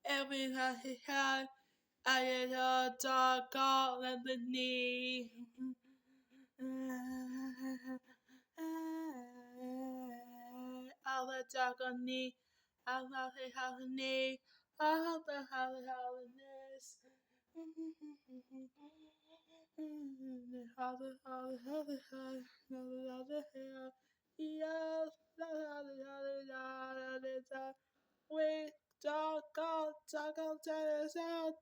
every time I get a dog all in the knee. All the dog on knee, I love it how the knee, all the holidays. All the yes, we talk out tennis out.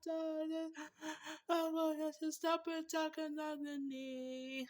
I'm going to stop it talking on the knee.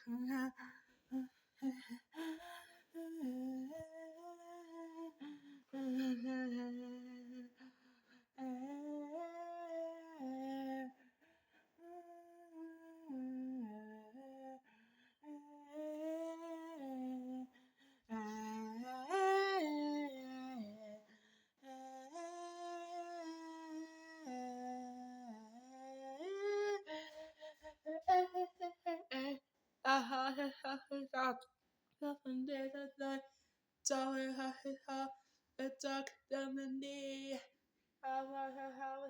Nothing did I say. Sorry, the dog down the knee. I want her how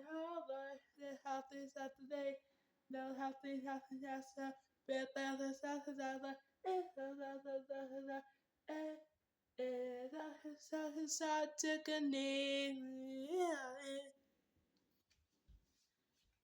the healthy Saturday. No healthy Saturday. But there's Saturday. It's a Saturday.